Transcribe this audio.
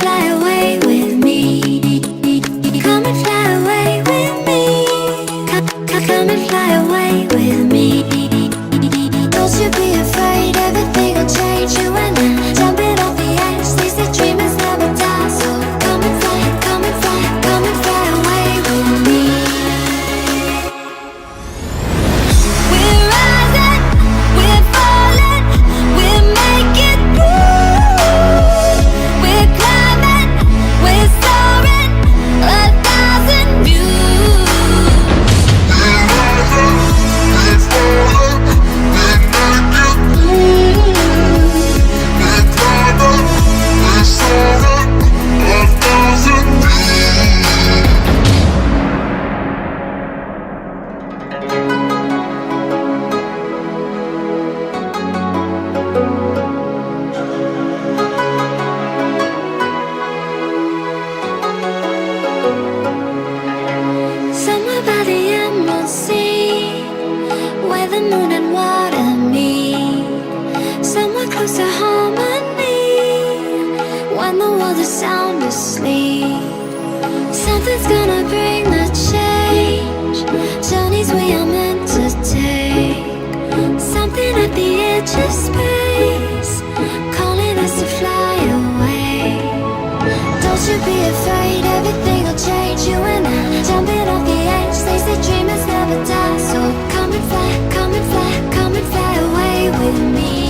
fly away with me. Come and fly away with me. Come and fly away with me. Don't you be afraid, everything will change. You and I, jumping off the edge. They say dreamers never die, so come and fly, come and fly, come and fly away with me. We're rising, we're falling, we're making moves. We're climbing, we're soaring, 1,000 views. We're rising, we're falling, we're making moves. We're climbing, we're soaring, 1,000 Somewhere by the emerald sea, where the moon and water meet. Somewhere close to harmony, when the world is sound asleep. Something's gonna bring the change, journeys we are meant to take. Something at the edge of space, calling us to fly away. Don't you be afraid, everything will change. You and I, jumping off the edge. They say dreamers never die, so come and fly, come and fly, come and fly away with me.